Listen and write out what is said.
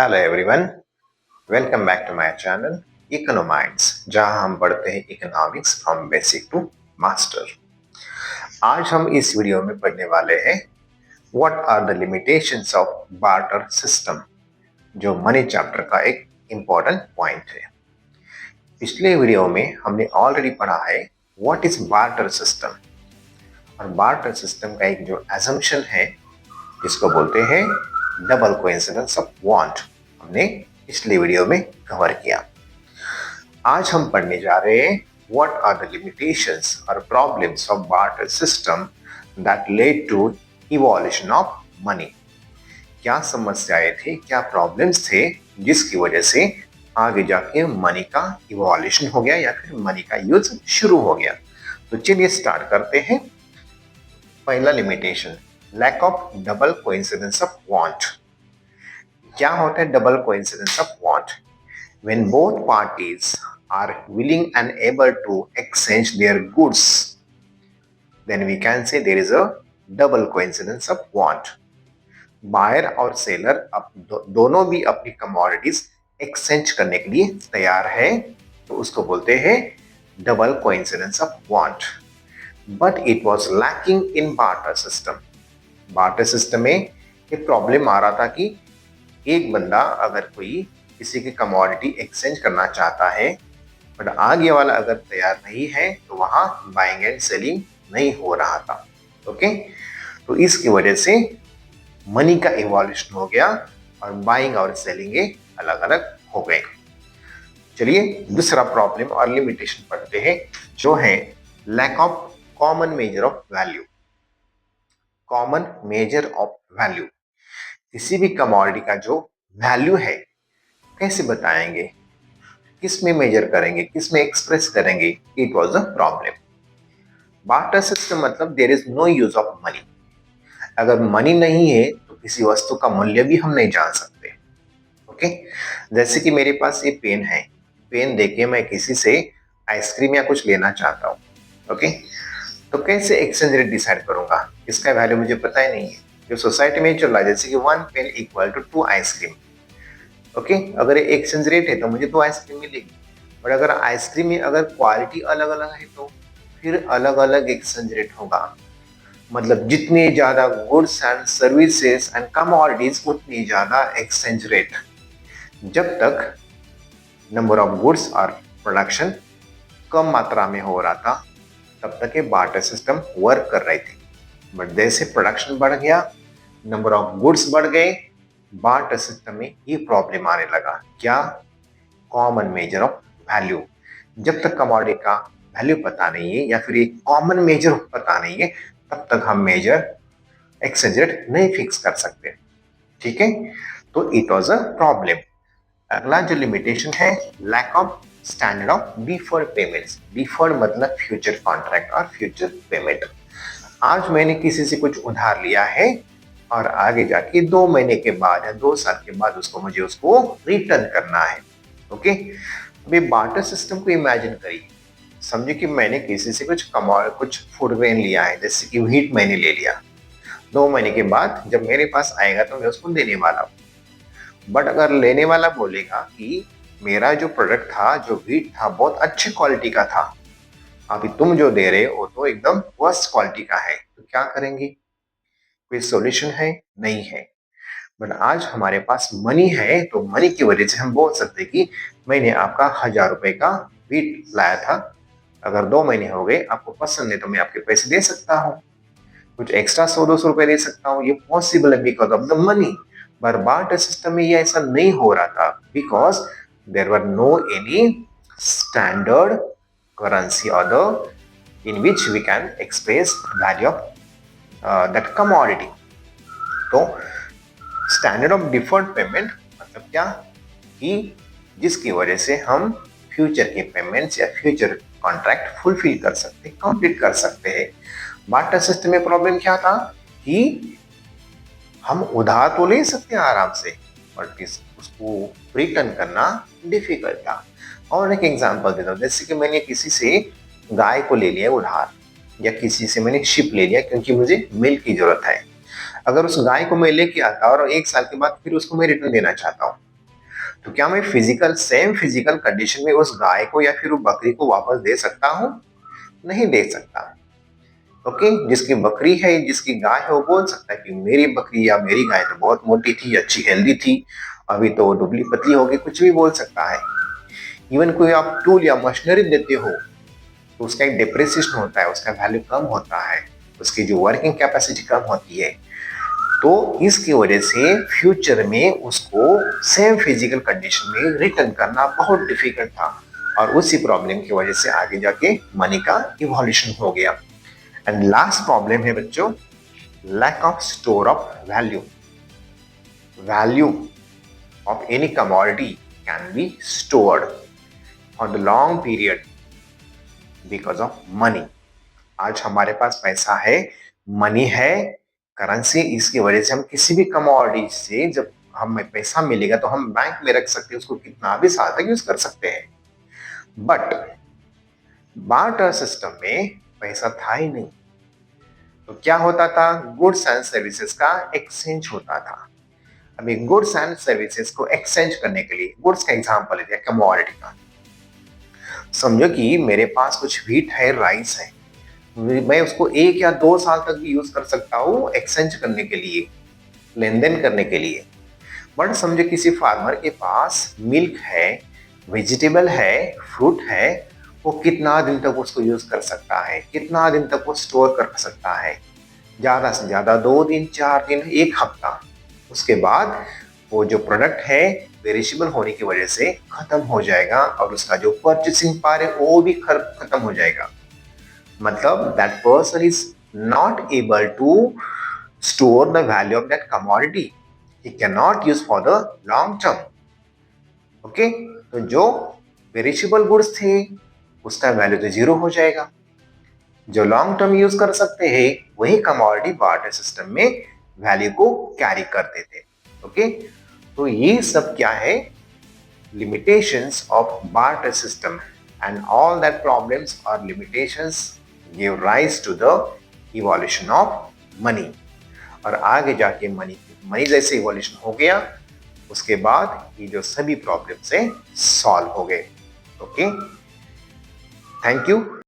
Hello everyone, welcome back to my channel Econominds, जहां हम पढ़ते हैं economics from basic to master. आज हम इस वीडियो में पढ़ने वाले हैं what are the limitations of barter system, जो मनी चैप्टर का एक इम्पोर्टेंट पॉइंट है। पिछले वीडियो में हमने ऑलरेडी पढ़ा है व्हाट इज बार्टर सिस्टम, और बार्टर सिस्टम का एक जो एजम्पशन है जिसको बोलते हैं डबल कोइंसिडेंस ऑफ वांट, हमने पिछले वीडियो में कवर किया। आज हम पढ़ने जा रहे हैं व्हाट आर द लिमिटेशंस और problems of barter system that led to evolution of money. क्या समस्याएं थी, क्या प्रॉब्लम्स थे जिसकी वजह से आगे जाके मनी का इवोल्यूशन हो गया या फिर मनी का यूज शुरू हो गया। तो चलिए स्टार्ट करते हैं। पहला limitation, lack of double coincidence of want. क्या होता है double coincidence of want? When both parties are willing and able to exchange their goods, then we can say there is a double coincidence of want. Buyer और seller दोनों भी अपनी commodities exchange करने के लिए तैयार है, तो उसको बोलते हैं double coincidence of want. But it was lacking in barter system. Barter system में एक प्रॉब्लम आ रहा था कि एक बंदा अगर कोई किसी की कमोडिटी एक्सचेंज करना चाहता है बट आगे वाला अगर तैयार नहीं है तो वहां बाइंग एंड सेलिंग नहीं हो रहा था। ओके, तो इसकी वजह से मनी का इवोल्यूशन हो गया और बाइंग और सेलिंग अलग अलग हो गए। चलिए दूसरा प्रॉब्लम और लिमिटेशन पढ़ते हैं, जो है lack of common measure of value. Common measure of value, किसी भी कमोडिटी का जो वैल्यू है कैसे बताएंगे, किस में मेजर करेंगे, किस में एक्सप्रेस करेंगे, it was a problem. Barter system मतलब there is no use of money. अगर मनी नहीं है तो किसी वस्तु का मूल्य भी हम नहीं जान सकते। ओके, जैसे कि मेरे पास ये पेन है, पेन देके मैं किसी से आइसक्रीम या कुछ लेना चाहता हूँ। ओके, तो कैसे एक्सचेंज रेट डिसाइड करूंगा, इसका वैल्यू मुझे पता ही नहीं है। जो सोसाइटी में चल रहा है जैसे कि 1 pen equal to 2 ice cream. Okay, अगर एक्सचेंज रेट है तो मुझे 2 आइसक्रीम मिलेगी, बट अगर आइसक्रीम में अगर क्वालिटी अलग अलग है तो फिर अलग अलग एक्सचेंज रेट होगा। मतलब जितने ज्यादा goods and services and commodities उतनी ज्यादा एक्सचेंज रेट। जब तक नंबर ऑफ गुड्स और प्रोडक्शन कम मात्रा में हो रहा था तब तक ये बार्टर सिस्टम वर्क कर रही थी, बट जैसे प्रोडक्शन बढ़ गया, नंबर ऑफ गुड्स बढ़ गए, बार्टर सिस्टम में ये प्रॉब्लम आने लगा। क्या? Common measure of value. जब तक कमोडिटी का वैल्यू पता नहीं है या फिर एक कॉमन मेजर पता नहीं है तब तक हम मेजर एक्सचेंज रेट नहीं फिक्स कर सकते। ठीक है, तो इट वाज अ प्रॉब्लम। अगला जो लिमिटेशन है, lack of standard of deferred payments. Deferred मतलब फ्यूचर कॉन्ट्रैक्ट और फ्यूचर पेमेंट। आज मैंने किसी से कुछ उधार लिया है और आगे जाके 2 महीने के बाद या 2 साल के बाद मुझे उसको रिटर्न करना है। ओके, अभी बार्टर सिस्टम को इमेजिन करिए। समझिए कि मैंने किसी से कुछ फूड ग्रेन लिया है, जैसे कि व्हीट मैंने ले लिया। 2 महीने के बाद जब मेरे पास आएगा तो मैं उसको देने वाला हूँ। बट अगर लेने वाला बोलेगा कि मेरा जो प्रोडक्ट था, जो व्हीट था, बहुत अच्छी क्वालिटी का था, अभी तुम जो दे रहे हो तो एकदम वर्स्ट क्वालिटी का है, तो क्या करेंगे? कोई सॉल्यूशन है? नहीं है। बट आज हमारे पास मनी है तो मनी की वजह से हम बोल सकते हैं कि मैंने आपका 1000 रुपए का व्हीट लाया था, अगर 2 महीने हो गए आपको पसंद है तो मैं आपके पैसे दे सकता हूँ, कुछ एक्स्ट्रा 100-200 रुपए दे सकता हूँ। ये पॉसिबल है बिकॉज ऑफ द मनी। पर बार्टर सिस्टम में ये ऐसा नहीं हो रहा था because there were no any standard currency और the in which we can express value of that commodity. तो स्टैंडर्ड ऑफ डिफर्ड पेमेंट मतलब क्या कि जिसकी वजह से हम फ्यूचर के पेमेंट्स या फ्यूचर कॉन्ट्रैक्ट फुलफिल कर सकते, कंप्लीट कर सकते हैं। बार्टर सिस्टम में प्रॉब्लम क्या था कि हम उधार तो ले सकते हैं आराम से, बट उसको रिटर्न करना डिफिकल्ट था। और एक एग्जांपल देता हूँ, जैसे कि मैंने किसी से गाय को ले लिया उधार, या किसी से मैंने शिप ले लिया क्योंकि मुझे मिल्क की जरूरत है। अगर उस गाय को मैं लेके आता और 1 साल के बाद फिर उसको मैं रिटर्न देना चाहता हूँ तो क्या मैं सेम फिजिकल कंडीशन में उस गाय को या फिर वो बकरी को वापस दे सकता हूँ? नहीं दे सकता। ओके, जिसकी बकरी है, जिसकी गाय है, वो बोल सकता है कि मेरी बकरी या मेरी गाय तो बहुत मोटी थी, अच्छी हेल्दी थी, अभी तो दुबली पतली हो गई, कुछ भी बोल सकता है। इवन कोई आप टूल या मशीनरी देते हो तो उसका एक डिप्रिसिएशन होता है, उसका वैल्यू कम होता है, उसकी जो वर्किंग कैपेसिटी कम होती है। तो इसकी वजह से फ्यूचर में उसको सेम फिजिकल कंडीशन में रिटर्न करना बहुत डिफिकल्ट था, और उसी प्रॉब्लम की वजह से आगे जाके मनी का इवोल्यूशन हो गया। एंड लास्ट प्रॉब्लम है बच्चों, lack of store of value. Value of any commodity can be stored for the long period because of money. आज हमारे पास पैसा है, मनी है, करेंसी, इसकी वजह से हम किसी भी कमोडिटी से जब हमें पैसा मिलेगा तो हम बैंक में रख सकते हैं, उसको कितना भी साल तक यूज कर सकते हैं। बट बार्टर सिस्टम में पैसा था ही नहीं, तो क्या होता था, गुड्स एंड सर्विसेज का एक्सचेंज होता था। अभी गुड्स एंड सर्विसेज को एक्सचेंज करने के लिए, गुड्स का एग्जांपल ले लिया, कमोडिटी का। समझो कि मेरे पास कुछ व्हीट है, राइस है, मैं उसको 1 या 2 साल तक भी यूज कर सकता हूँ एक्सचेंज करने के लिए, लेन देन करने के लिए। बट समझो किसी फार्मर के पास मिल्क है, वेजिटेबल है, फ्रूट है, वो कितना दिन तक उसको यूज कर सकता है, कितना दिन तक वो स्टोर कर सकता है? ज्यादा से ज्यादा 2 दिन, 4 दिन, 1 हफ्ता। उसके बाद वो जो प्रोडक्ट है पेरिशेबल होने की वजह से खत्म हो जाएगा, और उसका जो परचेसिंग पावर है वो भी खत्म हो जाएगा। मतलब that person is not able to store the value of that commodity, he can not use for the long term. Okay, तो जो पेरिशेबल गुड्स थे उसका वैल्यू तो जीरो हो जाएगा। जो लॉन्ग टर्म यूज कर सकते हैं वही कमोडिटी बार्टर सिस्टम में वैल्यू को कैरी करते थे। ओके, तो ये सब क्या है, limitations of barter system, and all that problems or limitations give rise to the evolution of money। और आगे जाके मनी जैसे इवोल्यूशन हो गया, उसके बाद ये जो सभी प्रॉब्लम्स है सॉल्व हो गए। Okay, thank you.